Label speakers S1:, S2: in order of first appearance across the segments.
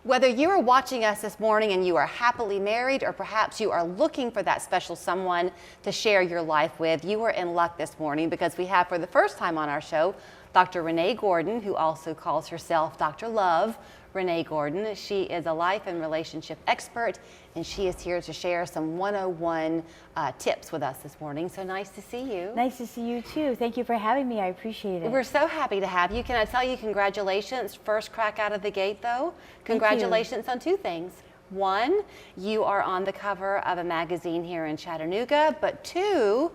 S1: Whether you are watching us this morning and you are happily married, or perhaps you are looking for that special someone to share your life with, you are in luck this morning, because we have, for the first time on our show, Dr. Renee Gordon, who also calls herself Dr. Love. Renee Gordon. She is a life and relationship expert, and she is here to share some 101 tips with us this morning. So nice to see you.
S2: Nice to see you too. Thank you for having me. I appreciate it.
S1: We're so happy to have you. Can I tell you congratulations? First crack out of the gate, though. Congratulations on two things. One, you are on the cover of a magazine here in Chattanooga, but two,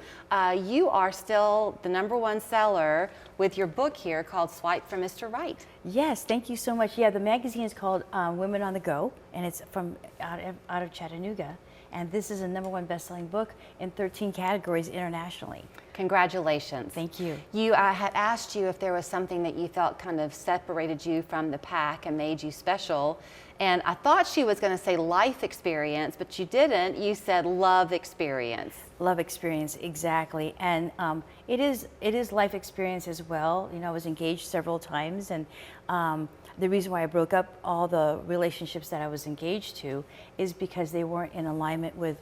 S1: you are still the #1 seller with your book here called Swipe for Mr. Right.
S2: Yes, thank you so much. Yeah, the magazine is called Women on the Go, and it's from out of Chattanooga. And this is a #1 best-selling book in 13 categories internationally.
S1: Congratulations.
S2: Thank you.
S1: You had asked you if there was something that you felt kind of separated you from the pack and made you special. And I thought she was going to say life experience, but you didn't. You said love experience.
S2: Love experience, exactly. And it is life experience as well. You know, I was engaged several times, and the reason why I broke up all the relationships that I was engaged to is because they weren't in alignment with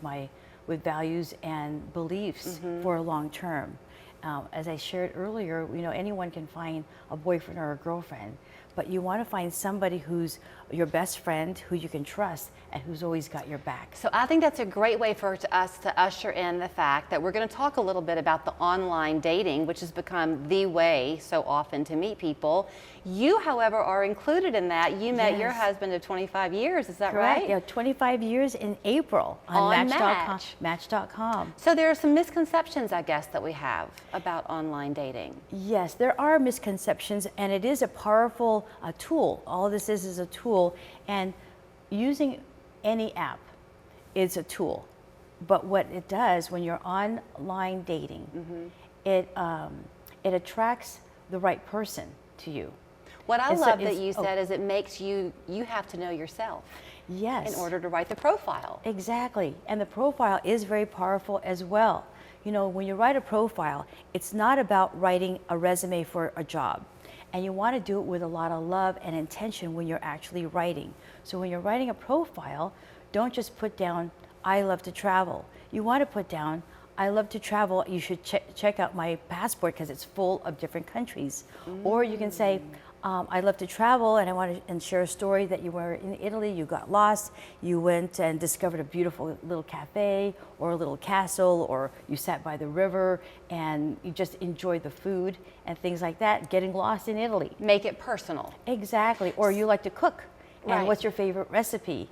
S2: with values and beliefs for a long term. As I shared earlier, you know, anyone can find a boyfriend or a girlfriend, but you want to find somebody who's your best friend, who you can trust, and who's always got your back.
S1: So I think that's a great way for us to usher in the fact that we're going to talk a little bit about the online dating, which has become the way so often to meet people. You, however, are included in that. You met your husband of 25 years, is that
S2: Correct.
S1: right?
S2: Yeah, 25 years in April on Match.com. Match.com.
S1: So there are some misconceptions, I guess, that we have about online dating.
S2: Yes, there are misconceptions, and it is a powerful tool. All this is a tool, and using any app is a tool. But what it does when you're online dating, it attracts the right person to you.
S1: What I love that you said is it makes you have to know yourself.
S2: Yes.
S1: In order to write the profile.
S2: Exactly. And the profile is very powerful as well. You know, when you write a profile, it's not about writing a resume for a job. And you want to do it with a lot of love and intention when you're actually writing. So when you're writing a profile, don't just put down, I love to travel. You want to put down, I love to travel. You should check out my passport because it's full of different countries. Or you can say, I love to travel, and I want to share a story that you were in Italy, you got lost, you went and discovered a beautiful little cafe or a little castle, or you sat by the river and you just enjoyed the food and things like that, getting lost in Italy.
S1: Make it personal.
S2: Exactly. Or you like to cook,
S1: Right.
S2: and what's your favorite recipe?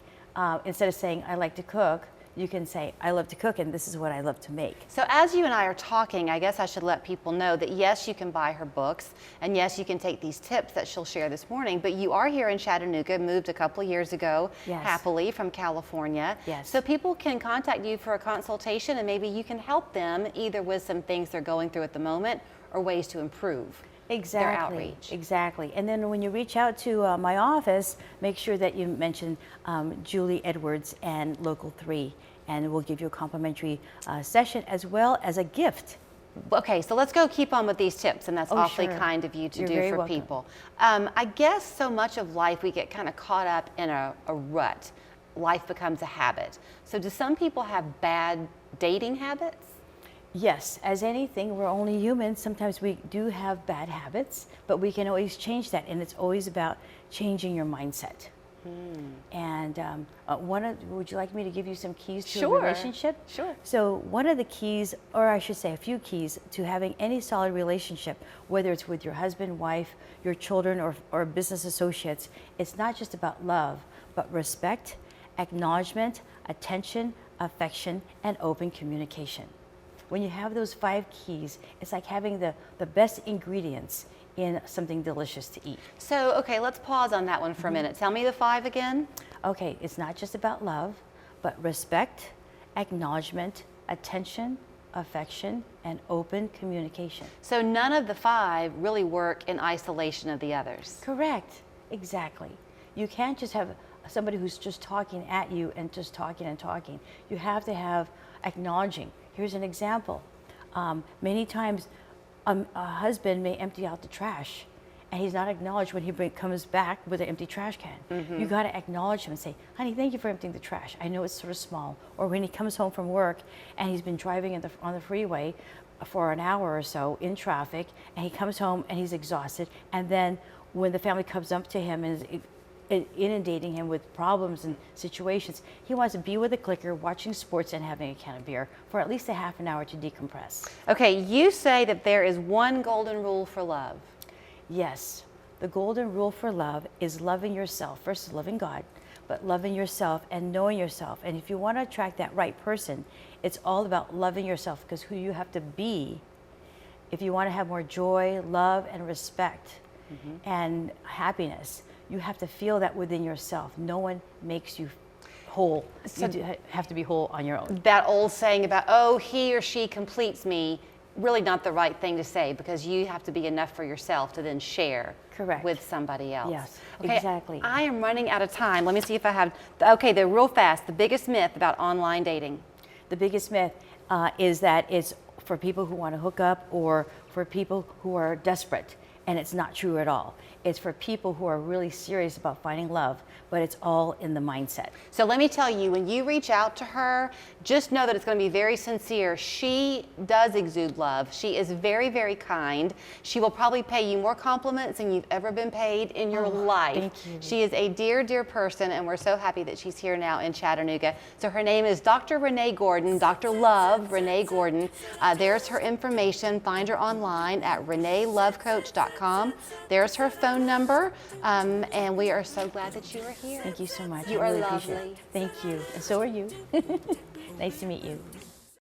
S2: Instead of saying, I like to cook, you can say, I love to cook, and this is what I love to make.
S1: So as you and I are talking, I guess I should let people know that yes, you can buy her books, and yes, you can take these tips that she'll share this morning, but you are here in Chattanooga, moved a couple of years ago, happily, from California.
S2: Yes.
S1: So people can contact you for a consultation, and maybe you can help them either with some things they're going through at the moment or ways to improve.
S2: Exactly.
S1: Their outreach.
S2: Exactly. And then when you reach out to my office, make sure that you mention Julie Edwards and Local 3, and we'll give you a complimentary session as well as a gift.
S1: Okay, so let's go keep on with these tips, and that's awfully kind of you to do for people. I guess so much of life we get kind of caught up in a rut. Life becomes a habit. So do some people have bad dating habits?
S2: Yes, as anything, we're only human. Sometimes we do have bad habits, but we can always change that, and it's always about changing your mindset. And would you like me to give you some keys to a relationship? Sure. So one of the keys, or I should say a few keys to having any solid relationship, whether it's with your husband, wife, your children, or business associates, it's not just about love, but respect, acknowledgement, attention, affection, and open communication. When you have those 5 keys, it's like having the best ingredients in something delicious to eat.
S1: So, okay, let's pause on that one for a minute. Tell me the 5 again.
S2: Okay, it's not just about love, but respect, acknowledgement, attention, affection, and open communication.
S1: So none of the 5 really work in isolation of the others.
S2: Correct, exactly. You can't just have somebody who's just talking at you and just talking and talking. You have to have acknowledging. Here's an example. Many times a husband may empty out the trash, and he's not acknowledged when he comes back with an empty trash can. You got to acknowledge him and say, honey, thank you for emptying the trash. I know it's sort of small. Or when he comes home from work and he's been driving on the freeway for an hour or so in traffic, and he comes home and he's exhausted, and then when the family comes up to him and is inundating him with problems and situations, he wants to be with a clicker, watching sports and having a can of beer for at least a half an hour to decompress.
S1: Okay, you say that there is one golden rule for love.
S2: Yes, the golden rule for love is loving yourself. First is loving God, but loving yourself and knowing yourself. And if you want to attract that right person, it's all about loving yourself, because who you have to be, if you want to have more joy, love, and respect and happiness, you have to feel that within yourself. No one makes you whole.
S1: So
S2: you have to be whole on your own.
S1: that old saying about, oh, he or she completes me, really not the right thing to say, because you have to be enough for yourself to then share
S2: Correct.
S1: with somebody else.
S2: Yes,
S1: Okay,
S2: exactly.
S1: I am running out of time. Let me see if I have, okay, they're real fast. The biggest myth about online dating.
S2: The biggest myth is that it's for people who want to hook up or for people who are desperate, and it's not true at all. It's for people who are really serious about finding love, but it's all in the mindset.
S1: So let me tell you, when you reach out to her, just know that it's going to be very sincere. She does exude love. She is very, very kind. She will probably pay you more compliments than you've ever been paid in your life.
S2: Thank you.
S1: She is a dear, dear person, and we're so happy that she's here now in Chattanooga. So her name is Dr. Renee Gordon, Dr. Love Renee Gordon. There's her information. Find her online at reneelovecoach.com. There's her phone number, and we are so glad that you are here.
S2: Thank you so much.
S1: You
S2: I
S1: are
S2: really appreciate it.
S1: lovely.
S2: Thank you. And so are you. Nice to meet you.